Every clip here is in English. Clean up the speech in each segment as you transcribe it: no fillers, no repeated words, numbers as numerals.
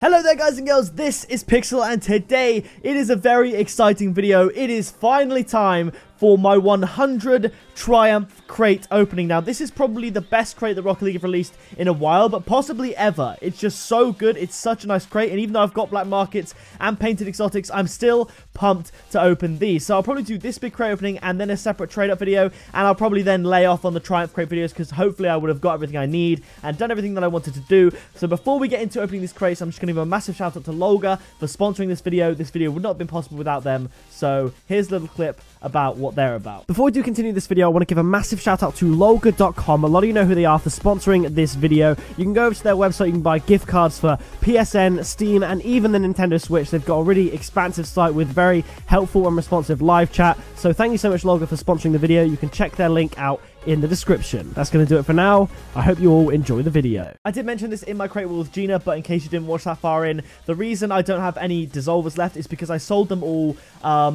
Hello there guys and girls, this is Pixel and today it is a very exciting video. It is finally time for my 100 Triumph crate opening. Now this is probably the best crate that Rocket League have released in a while, but possibly ever. It's just so good. It's such a nice crate, and even though I've got black markets and painted exotics, I'm still pumped to open these. So I'll probably do this big crate opening and then a separate trade up video, and I'll probably then lay off on the Triumph crate videos because hopefully I would have got everything I need and done everything that I wanted to do. So before we get into opening these crates, I'm just going to give a massive shout out to Lolga for sponsoring this video. This video would not have been possible without them. So here's a little clip about what they're about. Before we do continue this video, I want to give a massive shout out to Lolga.com. A lot of you know who they are for sponsoring this video. You can go over to their website, you can buy gift cards for PSN, Steam, and even the Nintendo Switch. They've got a really expansive site with very helpful and responsive live chat. So thank you so much, Lolga, for sponsoring the video. You can check their link out in the description. That's going to do it for now. I hope you all enjoy the video. I did mention this in my crate with Gina, but in case you didn't watch that far in, the reason I don't have any dissolvers left is because I sold them all.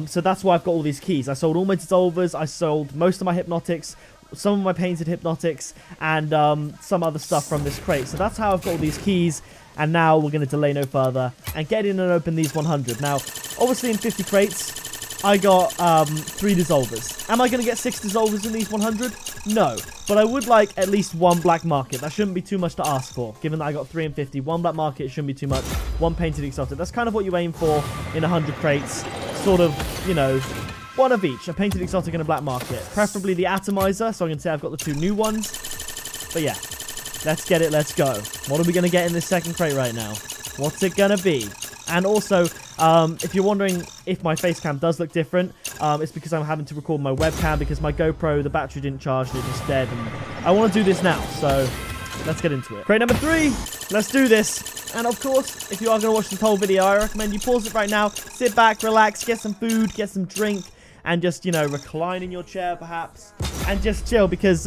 So that's why I've got all these keys. I sold all my dissolvers, I sold most of my hypnotics, some of my painted hypnotics, and some other stuff from this crate. So that's how I've got all these keys. And now we're going to delay no further and get in and open these 100. Now, obviously in 50 crates, I got 3 dissolvers. Am I going to get 6 dissolvers in these 100? No. But I would like at least 1 black market. That shouldn't be too much to ask for, given that I got 3 in 50. 1 black market shouldn't be too much. 1 painted exotic. That's kind of what you aim for in 100 crates. Sort of, you know, 1 of each. A painted exotic and a black market. Preferably the atomizer, so I can say I've got the 2 new ones. But yeah, let's get it. Let's go. What are we going to get in this second crate right now? What's it going to be? And also, if you're wondering if my face cam does look different, it's because I'm having to record my webcam because my GoPro, the battery didn't charge and it just dead. And I want to do this now, so let's get into it. Crate number 3, let's do this. And of course, if you are going to watch this whole video, I recommend you pause it right now, sit back, relax, get some food, get some drink, and just, you know, recline in your chair perhaps, and just chill because,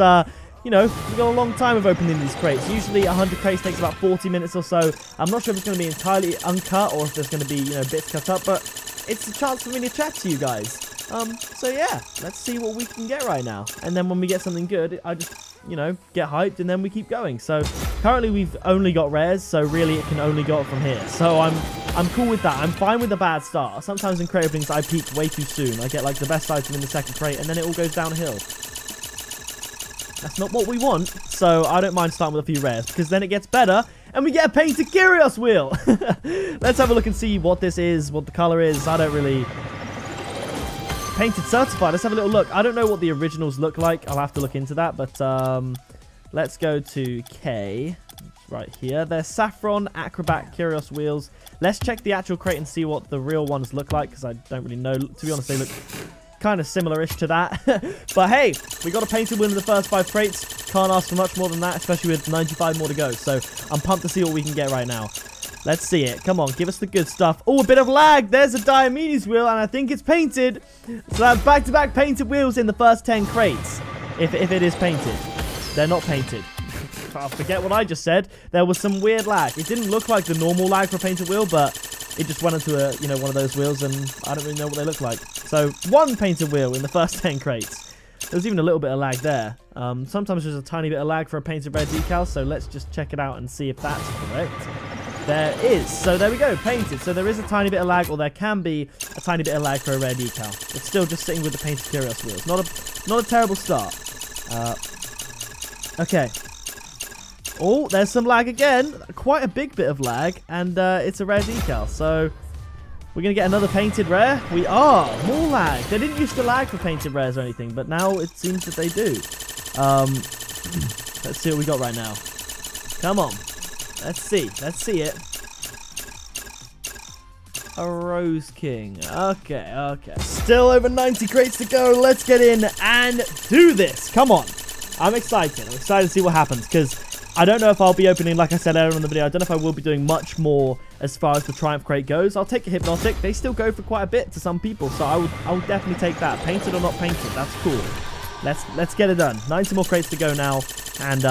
you know, we've got a long time of opening these crates. Usually 100 crates takes about 40 minutes or so. I'm not sure if it's going to be entirely uncut or if there's going to be, you know, bits cut up, but it's a chance for me to chat to you guys. So yeah, let's see what we can get right now. And then when we get something good, I just, you know, get hyped and then we keep going. So currently we've only got rares, so really it can only go up from here. So I'm cool with that. I'm fine with a bad start. Sometimes in crate openings I peak way too soon. I get like the best item in the second crate and then it all goes downhill. That's not what we want, so I don't mind starting with a few rares, because then it gets better, and we get a painted Kyrios wheel! Let's have a look and see what this is, what the color is. I don't really... Painted certified, let's have a little look. I don't know what the originals look like, I'll have to look into that, but let's go to K, right here. They're Saffron Acrobat Kyrios wheels. Let's check the actual crate and see what the real ones look like, because I don't really know. To be honest, they look kind of similar-ish to that. But hey, we got a painted wheel in the first 5 crates. Can't ask for much more than that, especially with 95 more to go. So I'm pumped to see what we can get right now. Let's see it. Come on, give us the good stuff. Oh, a bit of lag. There's a Diomedes wheel, and I think it's painted. So that's back-to-back painted wheels in the first 10 crates. If it is painted. They're not painted. I forget what I just said. There was some weird lag. It didn't look like the normal lag for a painted wheel, but it just went into a, you know, one of those wheels, and I don't really know what they look like. So 1 painted wheel in the first 10 crates. There's even a little bit of lag there. Sometimes there's a tiny bit of lag for a painted red decal, so let's just check it out and see if that's correct. There is. So there we go, painted. So there is a tiny bit of lag, or there can be a tiny bit of lag for a rare decal. It's still just sitting with the painted Kyrios wheels. Not a terrible start. Okay. Oh, there's some lag again. Quite a big bit of lag, and it's a rare decal. So we're going to get another painted rare. We are. More lag. They didn't used to lag for painted rares or anything, but now it seems that they do. Let's see what we got right now. Come on. Let's see. Let's see it. A Rose King. Okay. Still over 90 crates to go. Let's get in and do this. Come on. I'm excited. I'm excited to see what happens, because I don't know if I'll be opening, like I said earlier in the video, I don't know if I will be doing much more as far as the Triumph crate goes. I'll take a Hypnotic. They still go for quite a bit to some people, so I would definitely take that. Painted or not painted, that's cool. Let's get it done. 90 more crates to go now. And,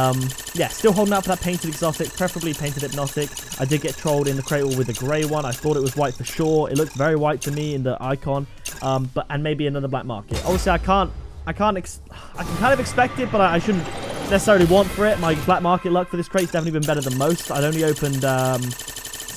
yeah, still holding out for that painted exotic, preferably painted hypnotic. I did get trolled in the crate with a grey one. I thought it was white for sure. It looked very white to me in the icon. And maybe another black market. Obviously, I can kind of expect it, but I shouldn't necessarily want for it. My black market luck for this crate's definitely been better than most. I'd only opened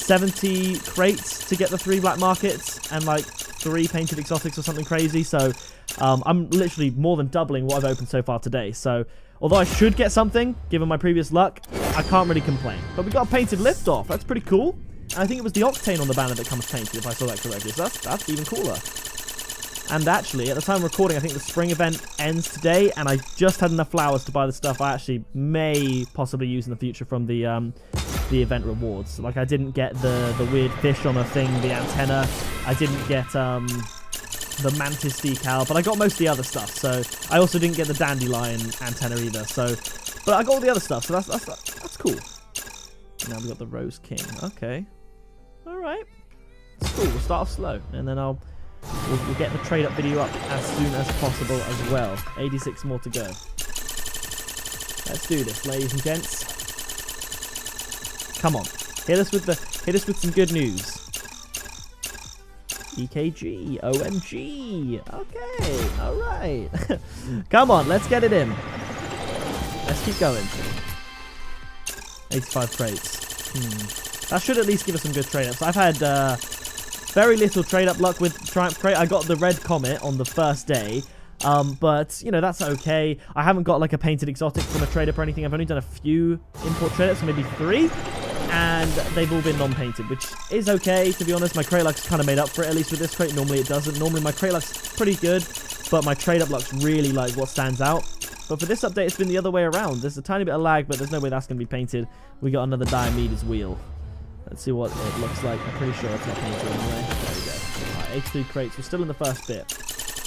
70 crates to get the 3 black markets and like 3 painted exotics or something crazy. So I'm literally more than doubling what I've opened so far today. So although I should get something, given my previous luck, I can't really complain. But we got a painted liftoff. That's pretty cool. And I think it was the Octane on the banner that comes painted, if I saw that correctly. So that's even cooler. And actually, at the time of recording, I think the spring event ends today, and I just had enough flowers to buy the stuff I actually may possibly use in the future from the event rewards. Like, I didn't get the weird fish on a thing, the antenna. I didn't get the mantis decal, but I got most of the other stuff. So I also didn't get the dandelion antenna either. So, but I got all the other stuff. So that's cool. And now we got the Rose King. Okay, all right, it's cool. We'll start off slow, and then we'll get the trade up video up as soon as possible as well. 86 more to go. Let's do this, ladies and gents. Come on, hit us with some good news. EKG, OMG. Okay, all right. Come on, let's get it in. Let's keep going. 85 crates. That should at least give us some good trade ups. I've had very little trade up luck with Triumph Crate. I got the red comet on the first day. But, you know, that's okay. I haven't got like a painted exotic from a trade up or anything. I've only done a few import trade ups, maybe 3. And they've all been non-painted, which is okay, to be honest. My crate luck's kind of made up for it, at least with this crate. Normally it doesn't. Normally my crate luck's pretty good, but my trade up luck's really like what stands out. But for this update, it's been the other way around. There's a tiny bit of lag, but there's no way that's going to be painted. We got another Diomedes wheel. Let's see what it looks like. I'm pretty sure it's not painted anyway. There we go. Alright, 82 crates. We're still in the first bit.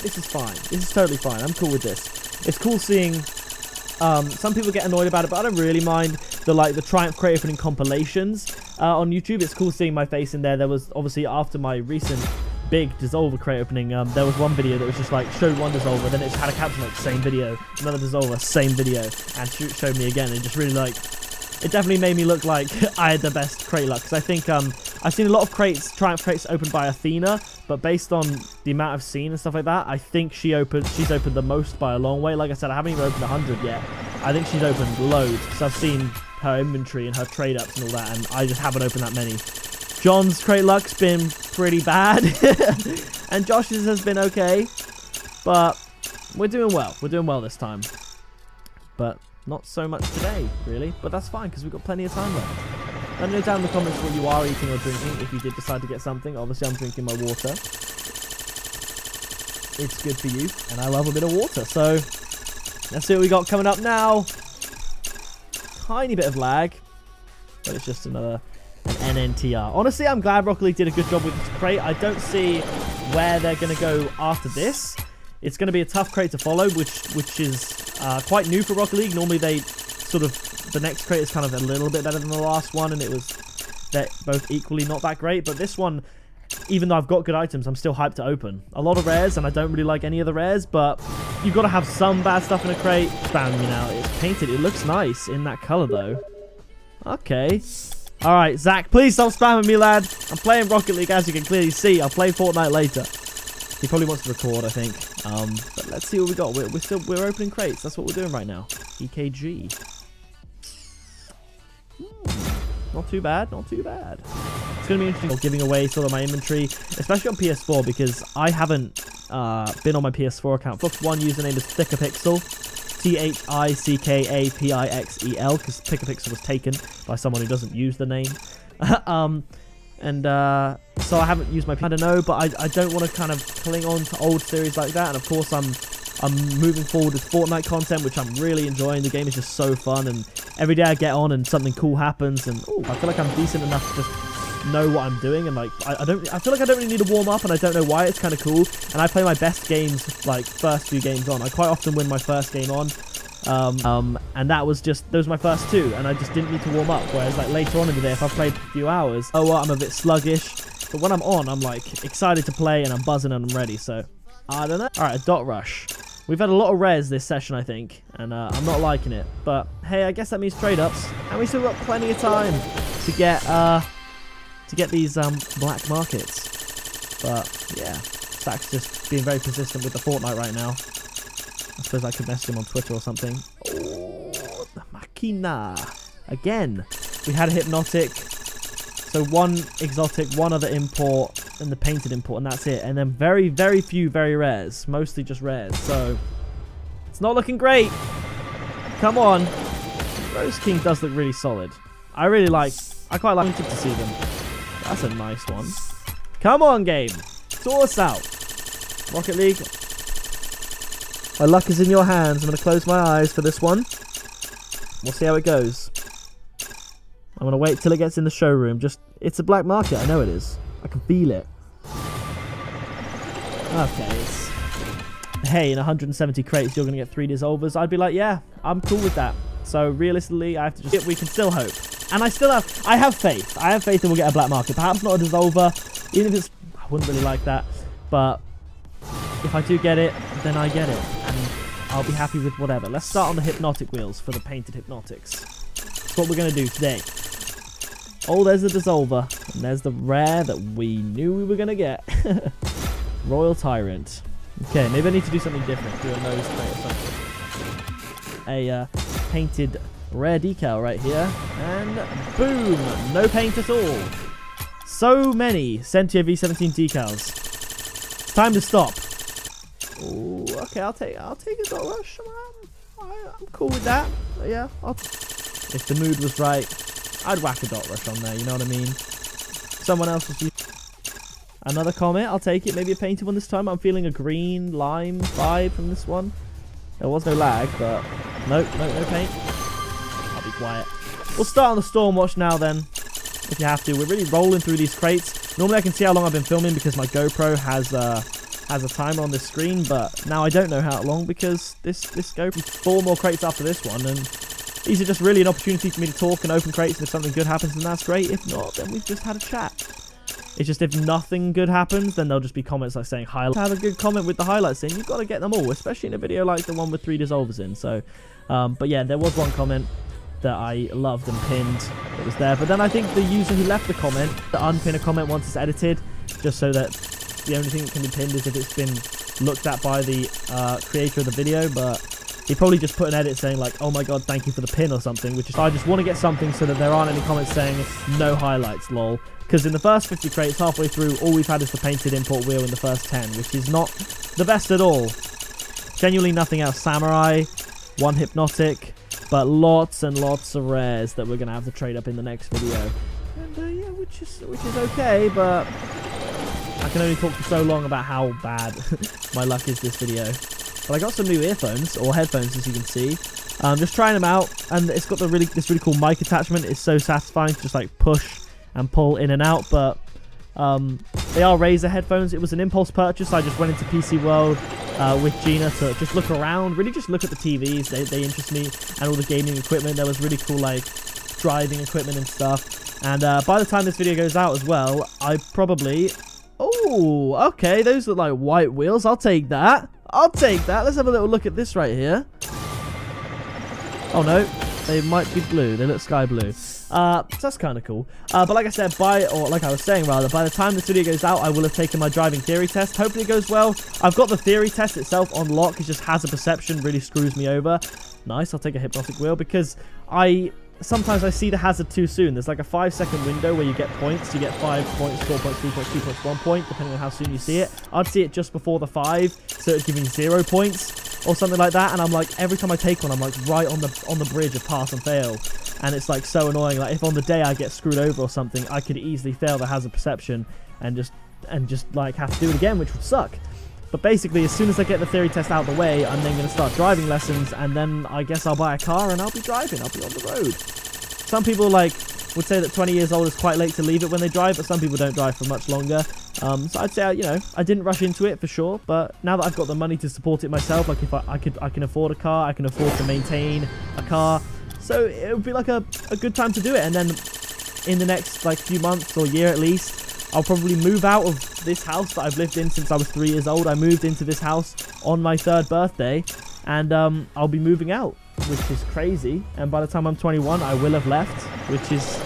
This is fine. This is totally fine. I'm cool with this. It's cool seeing... some people get annoyed about it, but I don't really mind the Triumph Crate opening compilations on YouTube. It's cool seeing my face in there. There was obviously after my recent big Dissolver crate opening, there was one video that was just like showed one Dissolver, then it had a caption like same video, another Dissolver, same video, and showed me again. And just really like, it definitely made me look like I had the best crate luck, because I think I've seen a lot of Triumph crates opened by Athena, but based on the amount I've seen and stuff like that, I think she's opened the most by a long way. Like I said, I haven't even opened 100 yet. I think she's opened loads, because I've seen her inventory and her trade ups and all that, and I just haven't opened that many. John's crate luck's been pretty bad, and Josh's has been okay, but we're doing well. We're doing well this time, but not so much today, really. But that's fine, because we've got plenty of time left. Let me know down in the comments what you are eating or drinking, if you did decide to get something. Obviously, I'm drinking my water. It's good for you, and I love a bit of water. So, let's see what we got coming up now. Tiny bit of lag, but it's just an NNTR. Honestly, I'm glad Rocket League did a good job with this crate. I don't see where they're going to go after this. It's going to be a tough crate to follow, which is quite new for Rocket League. Normally, they sort of... The next crate is kind of a little bit better than the last one, and they're both equally not that great. But this one, even though I've got good items, I'm still hyped to open. A lot of rares, and I don't really like any of the rares, but you've got to have some bad stuff in a crate. Spamming me now. It's painted. It looks nice in that color, though. Okay. All right, Zach, please stop spamming me, lad. I'm playing Rocket League, as you can clearly see. I'll play Fortnite later. He probably wants to record, I think. But let's see what we got. We're opening crates. That's what we're doing right now. EKG. Not too bad, not too bad. It's going to be interesting giving away sort of my inventory, especially on PS4, because I haven't been on my PS4 account. Fox One username is Thickapixel, THICKAPIXEL, because Thickapixel was taken by someone who doesn't use the name. So I haven't used my... I don't know, but I don't want to kind of cling on to old series like that, and of course I'm moving forward with Fortnite content, which I'm really enjoying. The game is just so fun, and every day I get on and something cool happens, and ooh, I feel like I'm decent enough to just know what I'm doing, and like I feel like I don't really need to warm up, and I don't know why. It's kind of cool, and I play my best games like first few games on. I quite often win my first game on, and those were my first 2, and I just didn't need to warm up. Whereas like later on in the day, if I've played a few hours, oh well, I'm a bit sluggish, but when I'm on, I'm like excited to play, and I'm buzzing and I'm ready. So I don't know. All right, a dot rush. We've had a lot of rares this session, I think, and I'm not liking it. But hey, I guess that means trade-ups, and we still got plenty of time to get these black markets. But yeah, Zach's just being very persistent with the Fortnite right now. I suppose I could message him on Twitter or something. Oh, the Machina again. We had a Hypnotic. So one exotic, one other import, and the painted import, and that's it. And then very, very few very rares. Mostly just rares. So it's not looking great. Come on. Rose King does look really solid. I quite like to see them. That's a nice one. Come on, game. Sort us out. Rocket League. My luck is in your hands. I'm going to close my eyes for this one. We'll see how it goes. I'm going to wait till it gets in the showroom. It's a black market. I know it is. I can feel it. Okay. Hey, in 170 crates, you're going to get 3 dissolvers. I'd be like, yeah, I'm cool with that. So realistically, I have to just... We can still hope. And I have faith. I have faith that we'll get a black market. Perhaps not a dissolver. Even if it's... I wouldn't really like that. But if I do get it, then I get it. And I'll be happy with whatever. Let's start on the hypnotic wheels for the painted hypnotics. That's what we're going to do today. Oh, there's the dissolver. And there's the rare that we knew we were going to get. Royal Tyrant. Okay, maybe I need to do something different. Do a nose plate or something. A painted rare decal right here. And boom! No paint at all. So many Sentia V17 decals. It's time to stop. Oh, okay, I'll take a dot rush. I'm cool with that. But yeah, if the mood was right, I'd whack a dot rush on there, you know what I mean? Someone else was using another comet, I'll take it. Maybe a painted one this time. I'm feeling a green lime vibe from this one. There was no lag, but no paint. I'll be quiet. We'll start on the Stormwatch now then, if you have to. We're really rolling through these crates. Normally I can see how long I've been filming because my GoPro has a timer on the screen, but now I don't know how long because this GoPro 4 more crates after this one, and these are just really an opportunity for me to talk and open crates, and if something good happens, then that's great. If not, then we've just had a chat. It's just if nothing good happens, then there'll just be comments like saying highlights. Have a good comment with the highlights in. You've got to get them all, especially in a video like the one with 3 dissolvers in. So, but yeah, there was one comment that I loved and pinned that was there. But then I think the user who left the comment, to unpin a comment once it's edited, just so that the only thing that can be pinned is if it's been looked at by the creator of the video. But he probably just put an edit saying like, oh my god, thank you for the pin or something, which is, I just want to get something so that there aren't any comments saying no highlights, lol. Because in the first 50 crates, halfway through, all we've had is the painted import wheel in the first 10, which is not the best at all. Genuinely nothing else. Samurai, 1 hypnotic, but lots and lots of rares that we're going to have to trade up in the next video. And yeah, which is okay, but I can only talk for so long about how bad my luck is this video. But I got some new earphones, or headphones as you can see. Just trying them out, and it's got this really cool mic attachment. It's so satisfying to just like push and pull in and out, but they are Razer headphones. It was an impulse purchase. I just went into PC World with Gina to just look around, really just look at the TVs. They interest me, and all the gaming equipment. There was really cool like driving equipment and stuff. And by the time this video goes out as well, I probably... Oh, okay, those look like white wheels. I'll take that. I'll take that. Let's have a little look at this right here. Oh no, they might be blue. They look sky blue. So that's kind of cool. But like I said, like I was saying rather, by the time this video goes out, I will have taken my driving theory test. Hopefully it goes well. I've got the theory test itself on lock. It just has a perception, really screws me over. Nice, I'll take a hypnotic wheel because sometimes I see the hazard too soon. There's like a 5-second window where you get points. You get 5 points, 4 points, 3 points, 2 points, 1 point, depending on how soon you see it. I'd see it just before the 5, so it'd give me 0 points or something like that. And I'm like, every time I take one, I'm like right on the bridge of pass and fail. And it's like so annoying. Like if on the day I get screwed over or something, I could easily fail the hazard perception and just like have to do it again, which would suck. But basically, as soon as I get the theory test out of the way, I'm then going to start driving lessons, and then I guess I'll buy a car and I'll be driving. I'll be on the road. Some people would say that 20 years old is quite late to leave it when they drive, but some people don't drive for much longer. So I'd say, you know, I didn't rush into it for sure, but now that I've got the money to support it myself, like if I can afford a car, I can afford to maintain a car. So it would be like a good time to do it. And then in the next like few months or year at least, I'll probably move out of this house that I've lived in since I was 3 years old. I moved into this house on my 3rd birthday, and I'll be moving out, which is crazy. And by the time I'm 21, I will have left, which is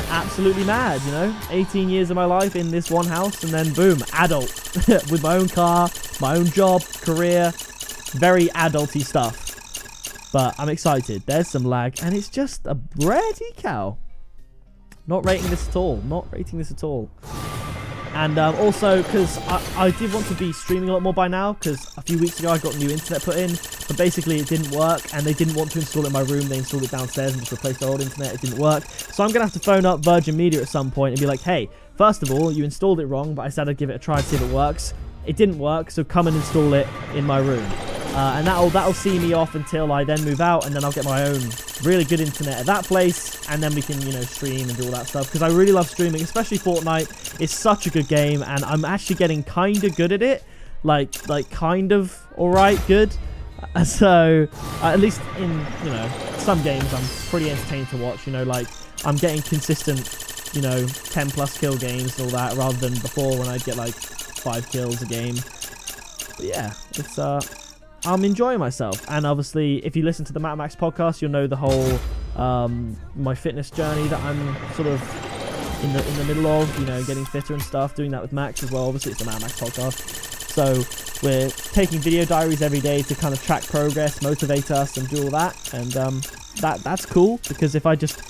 absolutely mad, you know? 18 years of my life in this one house, and then boom, adult. With my own car, my own job, career, very adulty stuff. But I'm excited. There's some lag, and it's just a rare decal. Not rating this at all. Not rating this at all. And also, because I did want to be streaming a lot more by now, because a few weeks ago I got new internet put in, but basically it didn't work, and they didn't want to install it in my room. They installed it downstairs and just replaced the old internet. It didn't work. So I'm going to have to phone up Virgin Media at some point and be like, hey, first of all, you installed it wrong, but I said I'd give it a try to see if it works. It didn't work, so come and install it in my room. And that'll see me off until I then move out, and then I'll get my own really good internet at that place, and then we can, you know, stream and do all that stuff, because I really love streaming, especially Fortnite. It's such a good game, and I'm actually getting kind of good at it, like kind of alright good. So at least in, you know, some games I'm pretty entertaining to watch, you know, like I'm getting consistent, you know, 10 plus kill games and all that, rather than before when I'd get like 5 kills a game. But yeah, it's I'm enjoying myself. And obviously, if you listen to the Matt Max podcast, you'll know the whole my fitness journey that I'm sort of in the middle of, you know, getting fitter and stuff, doing that with Max as well. Obviously, it's the Matt Max podcast. So we're taking video diaries every day to kind of track progress, motivate us, and do all that. And that's cool, because if I just...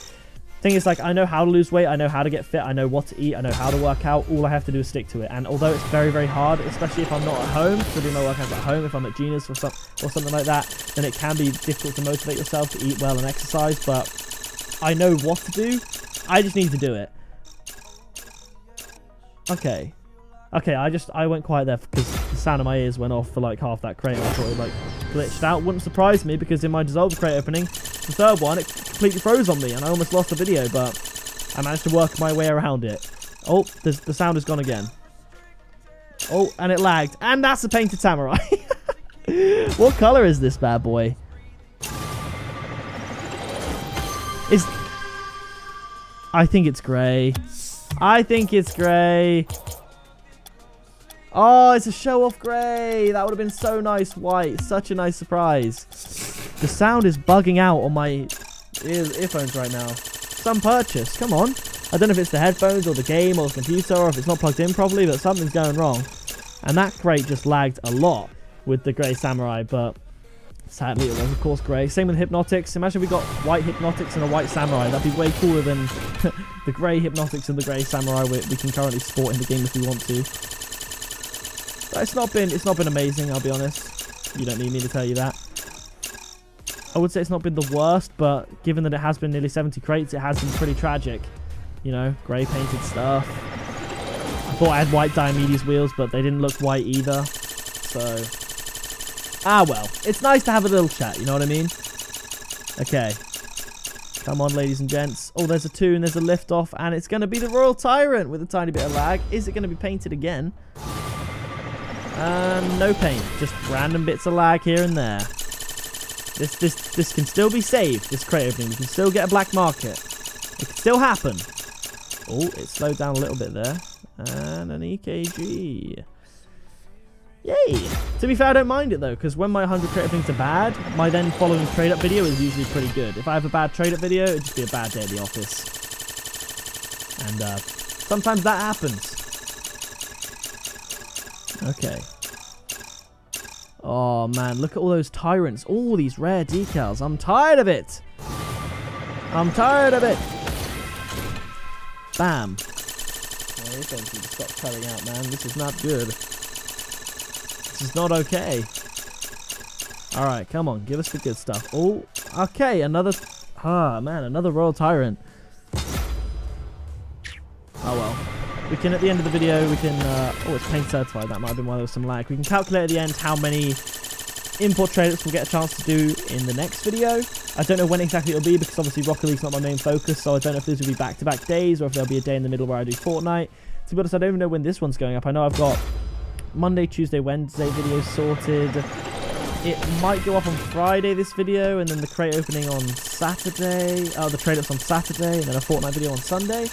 Thing is, like, I know how to lose weight, I know how to get fit, I know what to eat, I know how to work out. All I have to do is stick to it. And although it's very, very hard, especially if I'm not at home, to do my workouts at home, if I'm at Gina's or something like that, then it can be difficult to motivate yourself to eat well and exercise. But I know what to do. I just need to do it. Okay. Okay, I went quiet there because the sound of my ears went off for like half that crate. I thought it like glitched out. Wouldn't surprise me, because in my dissolved crate opening, the third one, it completely froze on me and I almost lost the video, but I managed to work my way around it. Oh, the sound has gone again. Oh, and it lagged. And that's a painted samurai. What color is this bad boy? I think it's grey. I think it's grey. Oh, it's a show-off grey. That would have been so nice white. Such a nice surprise. The sound is bugging out on my earphones right now. Some purchase. Come on. I don't know if it's the headphones or the game or the computer, or if it's not plugged in properly, but something's going wrong. And that crate just lagged a lot with the grey samurai, but sadly it was, of course, grey. Same with Hypnotics. Imagine we got white Hypnotics and a white samurai. That'd be way cooler than the grey Hypnotics and the grey samurai we can currently sport in the game if we want to. But it's not been amazing, I'll be honest. You don't need me to tell you that. I would say it's not been the worst, but given that it has been nearly 70 crates, it has been pretty tragic. You know, grey painted stuff. I thought I had white Diomedes wheels, but they didn't look white either. So, well. It's nice to have a little chat, you know what I mean? Okay. Come on, ladies and gents. Oh, there's a 2 and there's a lift off, and it's going to be the Royal Tyrant with a tiny bit of lag. Is it going to be painted again? No paint, just random bits of lag here and there. This can still be saved, this crate opening. We can still get a black market. It can still happen. Oh, it slowed down a little bit there. And an EKG. Yay! To be fair, I don't mind it though, because when my 100 crate openings are bad, my then following trade up video is usually pretty good. If I have a bad trade up video, it'd just be a bad day at the office. And sometimes that happens. Okay. Oh man, look at all those tyrants. All these rare decals. I'm tired of it. I'm tired of it. Bam. Oh, this one's going to stop cutting out, man. This is not good. This is not okay. Alright, come on. Give us the good stuff. Oh, okay. Another... man. Another Royal Tyrant. Oh, well. We can, at the end of the video, we can... oh, it's paint certified. That might have been why there was some lag. We can calculate at the end how many import traders we'll get a chance to do in the next video. I don't know when exactly it'll be, because obviously Rocket League's not my main focus, so I don't know if these will be back-to-back days, or if there'll be a day in the middle where I do Fortnite. To be honest, I don't even know when this one's going up. I know I've got Monday, Tuesday, Wednesday videos sorted. It might go up on Friday, this video, and then the crate opening on Saturday. Oh, the trade-ups on Saturday, and then a Fortnite video on Sunday.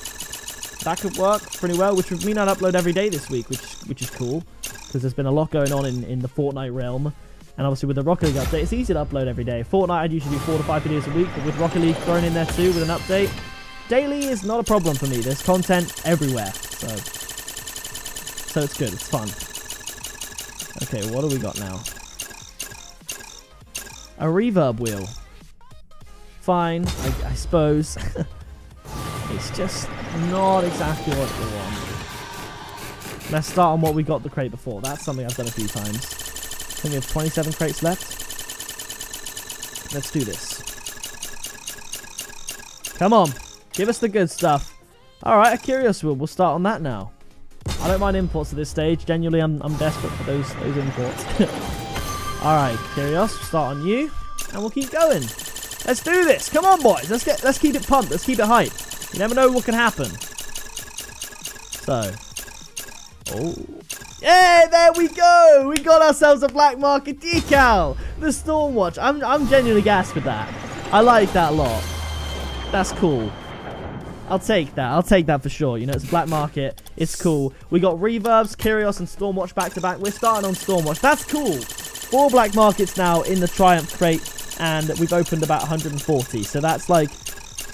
That could work pretty well, which would mean I'd upload every day this week, which is cool, because there's been a lot going on in the Fortnite realm. And obviously with the Rocket League update, it's easy to upload every day. Fortnite, I'd usually do 4 to 5 videos a week, but with Rocket League thrown in there too with an update, daily is not a problem for me. There's content everywhere, so it's good. It's fun. Okay, what do we got now? A reverb wheel. Fine, I suppose. It's just... Not exactly what we want. Let's start on what we got the crate before. That's something I've done a few times. I think we have 27 crates left. Let's do this. Come on. Give us the good stuff. Alright, a Curious Wheel. We'll start on that now. I don't mind imports at this stage. Genuinely, I'm desperate for those imports. Alright, Curious. We'll start on you. And we'll keep going. Let's do this. Come on, boys. Let's keep it pumped. Let's keep it hyped. You never know what can happen. So. Oh. Yeah, there we go. We got ourselves a black market decal. The Stormwatch. I'm genuinely gassed with that. I like that a lot. That's cool. I'll take that. I'll take that for sure. You know, it's a black market. It's cool. We got Reverbs, Curious, and Stormwatch back to back. We're starting on Stormwatch. That's cool. 4 black markets now in the Triumph crate, and we've opened about 140. So that's like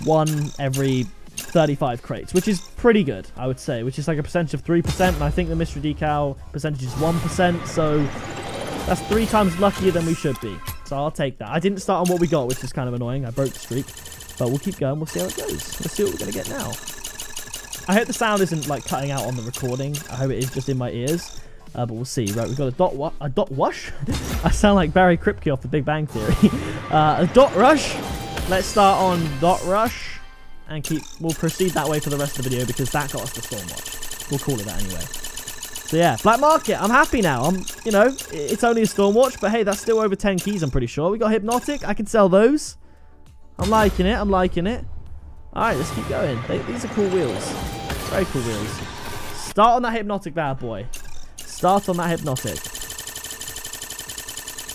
1 every 35 crates, which is pretty good, I would say, which is like a percentage of 3%, and I think the mystery decal percentage is 1%, so that's 3 times luckier than we should be. So I'll take that. I didn't start on what we got, which is kind of annoying. I broke the streak, but we'll keep going. We'll see how it goes. Let's see what we're going to get now. I hope the sound isn't like cutting out on the recording. I hope it is just in my ears, but we'll see. Right, we've got a dot wash. I sound like Barry Kripke off The Big Bang Theory. A dot rush. Let's start on dot rush. And we'll proceed that way for the rest of the video because that got us the Stormwatch. We'll call it that anyway. So yeah, black market. I'm happy now. You know, it's only a Stormwatch, but hey, that's still over 10 keys, I'm pretty sure. We got Hypnotic. I can sell those. I'm liking it. I'm liking it. All right, let's keep going. These are cool wheels. Very cool wheels. Start on that Hypnotic bad boy. Start on that Hypnotic.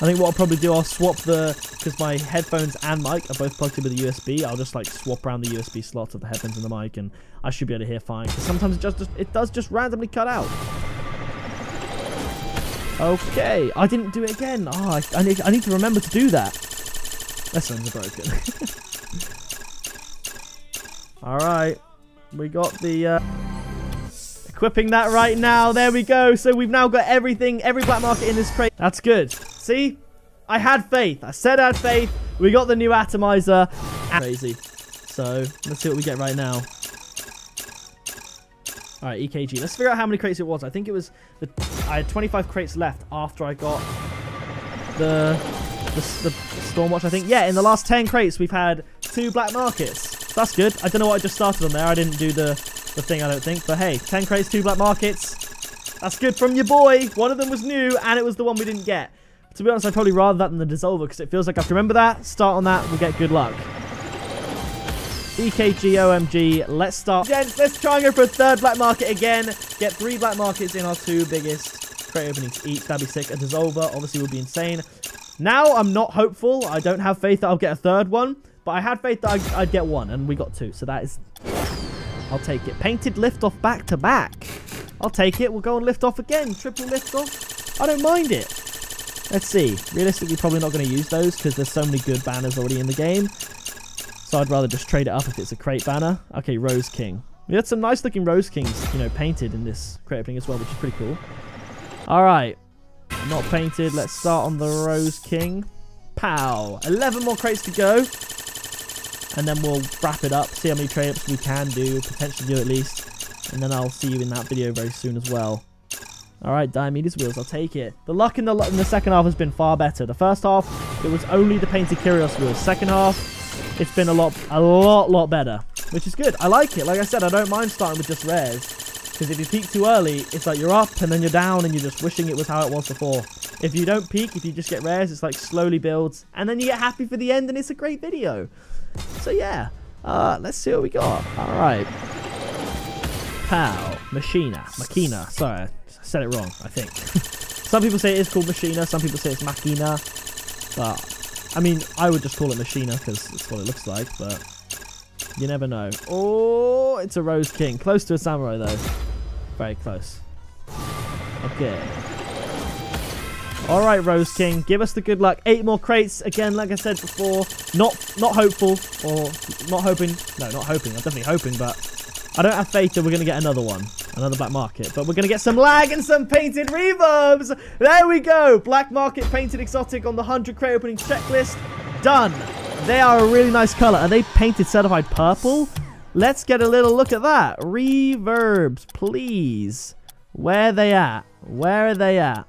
I think what I'll probably do, I'll swap because my headphones and mic are both plugged in with a USB, I'll just like swap around the USB slots of the headphones and the mic, and I should be able to hear fine. Because sometimes it does just randomly cut out. Okay, I didn't do it again. Oh, I need to remember to do that. Lessons are broken. All right, we got the equipping that right now. There we go. So we've now got everything, every black market in this crate. That's good. See? I had faith. I said I had faith. We got the new atomizer. Crazy. So, let's see what we get right now. Alright, EKG. Let's figure out how many crates it was. I think it was... I had 25 crates left after I got the Stormwatch, I think. Yeah, in the last 10 crates, we've had 2 black markets. That's good. I don't know what I just started on there. I didn't do the thing, I don't think. But hey, 10 crates, 2 black markets. That's good from your boy. One of them was new, and it was the one we didn't get. To be honest, I'd probably rather that than the Dissolver, because it feels like I have to remember that. Start on that, we'll get good luck. EKG, OMG, let's start. Gents, let's try and go for a 3rd black market again. Get 3 black markets in our 2 biggest crate openings each. That'd be sick. A Dissolver obviously would be insane. Now I'm not hopeful. I don't have faith that I'll get a 3rd one, but I had faith that I'd get 1, and we got 2. So that is... I'll take it. Painted Liftoff back to back. I'll take it. We'll go and lift off again. Triple Liftoff. I don't mind it. Let's see. Realistically, probably not going to use those because there's so many good banners already in the game. So I'd rather just trade it up if it's a crate banner. Okay, Rose King. We had some nice looking Rose Kings, you know, painted in this crate opening as well, which is pretty cool. All right. Not painted. Let's start on the Rose King. Pow. 11 more crates to go. And then we'll wrap it up. See how many trade-ups we can do. Potentially do at least. And then I'll see you in that video very soon as well. Alright, Diomedes wheels, I'll take it. The luck in the second half has been far better. The first half, it was only the painted Curious wheels. Second half, it's been a lot better. Which is good. I like it. Like I said, I don't mind starting with just rares. Because if you peak too early, it's like you're up and then you're down and you're just wishing it was how it was before. If you don't peak, if you just get rares, it's like slowly builds. And then you get happy for the end and it's a great video. So yeah, let's see what we got. Alright. Pow. Machina. Sorry. Said it wrong, I think. Some people say it is called Machina, some people say it's Machina, but I mean, I would just call it Machina because it's what it looks like, but you never know. Oh, it's a Rose King. Close to a Samurai though. Very close. Okay. Alright, Rose King, give us the good luck. 8 more crates. Again, like I said before, not hopeful, or not hoping. No, not hoping. I'm definitely hoping, but I don't have faith that we're going to get another one. Another black market. But we're going to get some lag and some painted reverbs. There we go. Black market painted exotic on the 100 crate opening checklist. Done. They are a really nice color. Are they painted certified purple? let's get a little look at that. Reverbs, please. Where are they at? Where are they at?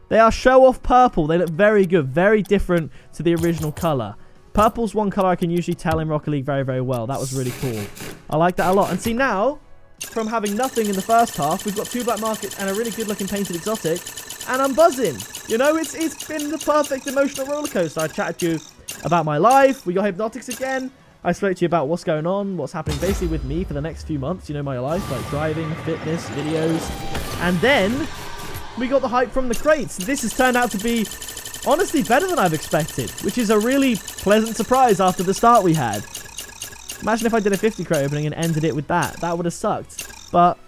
They are show-off purple. They look very good. Very different to the original color. Purple's one color I can usually tell in Rocket League very, very well. That was really cool. I like that a lot. And see now, from having nothing in the first half, we've got 2 black markets and a really good-looking painted exotic. And I'm buzzing. You know, it's been the perfect emotional roller coaster. I chatted to you about my life. We got Hypnotics again. I spoke to you about what's going on, what's happening basically with me for the next few months. You know, my life, like driving, fitness, videos. And then we got the hype from the crates. This has turned out to be, honestly, better than I've expected, which is a really pleasant surprise after the start we had. Imagine if I did a 50 crate opening and ended it with that. That would have sucked. But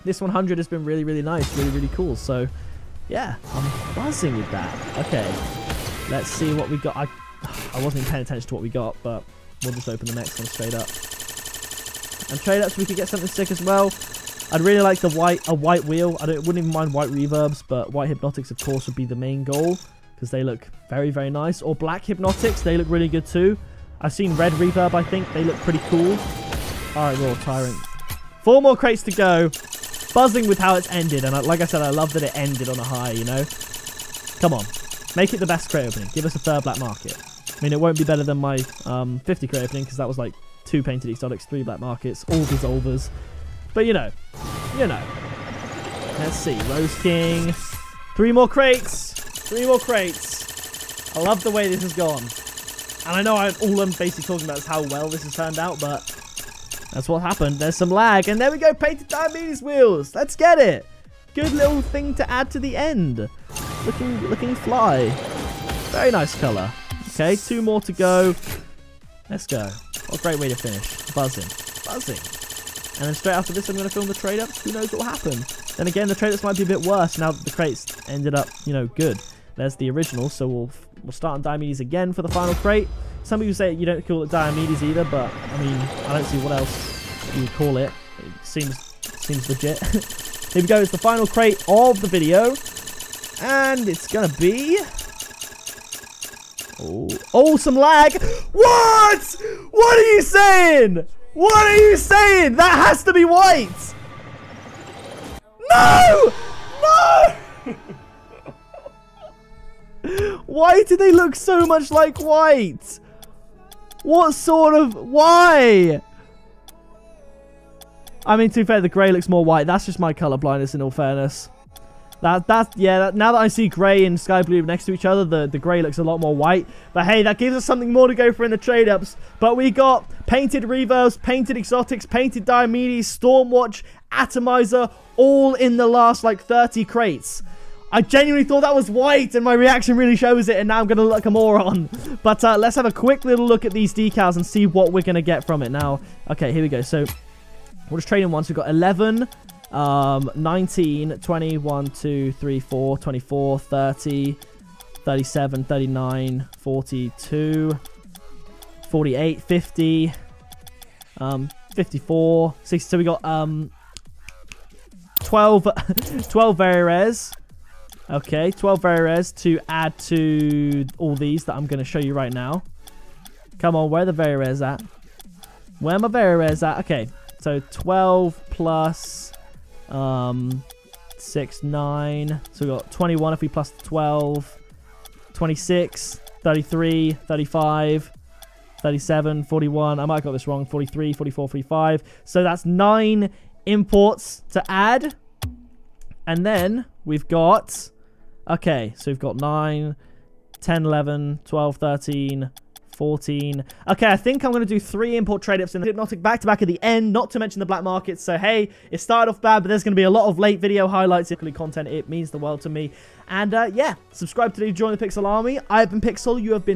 this 100 has been really, really nice, really, really cool. So, yeah, I'm buzzing with that. Okay, let's see what we got. I wasn't even paying attention to what we got, but we'll just open the next one straight up. And trade up so we could get something sick as well. I'd really like a white wheel. I wouldn't even mind white reverbs, but white hypnotics, of course, would be the main goal because they look very, very nice. Or black hypnotics, they look really good too. I've seen red reverb, I think. They look pretty cool. All right, Raw Tyrant. 4 more crates to go. Buzzing with how it's ended. And like I said, I love that it ended on a high, you know. Come on. Make it the best crate opening. Give us a 3rd black market. I mean, it won't be better than my 50 crate opening because that was like 2 painted exotics, 3 black markets, all dissolvers. But you know. Let's see. Rose King. 3 more crates. 3 more crates. I love the way this has gone. And I know all I'm basically talking about is how well this has turned out, but that's what happened. There's some lag. And there we go. Painted Diabetes wheels. Let's get it. Good little thing to add to the end. Looking fly. Very nice color. Okay, 2 more to go. Let's go. What a great way to finish. Buzzing. And then straight after this, I'm going to film the trade-ups. Who knows what will happen? Then again, the trade-ups might be a bit worse now that the crates ended up, you know, good. There's the original, so we'll start on Diomedes again for the final crate. Some people say you don't call it Diomedes either, but, I mean, I don't see what else you would call it. It seems legit. Here we go. It's the final crate of the video. And it's going to be... Oh, some lag. What? What are you saying? What are you saying? That has to be white. No! No! Why do they look so much like white? What sort of... Why? I mean, to be fair, the grey looks more white. That's just my colour blindness, in all fairness. Now that I see grey and sky blue next to each other, the grey looks a lot more white. But hey, that gives us something more to go for in the trade-ups. But we got painted reverbs, painted exotics, painted Diomedes, Stormwatch, Atomizer, all in the last, like, 30 crates. I genuinely thought that was white, and my reaction really shows it, and now I'm going to look like a moron. But let's have a quick little look at these decals and see what we're going to get from it now. Okay, here we go. So we'll just trade in once. We've got 11... 19, 20, 1, 2, 3, 4, 24, 30, 37, 39, 42, 48, 50, 54, 60. So we got 12 very rares. Okay, 12 very rares to add to all these that I'm going to show you right now. Come on, where are the very rares at? Where are my very rares at? Okay, so 12 plus 6, 9. So we got 21 if we plus 12, 26, 33, 35, 37, 41. I might have got this wrong. 43, 44, 45. So that's 9 imports to add. And then we've got... Okay, so we've got 9, 10, 11, 12, 13... 14. Okay, I think I'm going to do 3 import trade-ups in the Hypnotic back-to-back at the end, not to mention the black markets. So, hey, it started off bad, but there's going to be a lot of late video highlights, content. It means the world to me. And, yeah, subscribe today to join the Pixel Army. I have been Pixel. You have been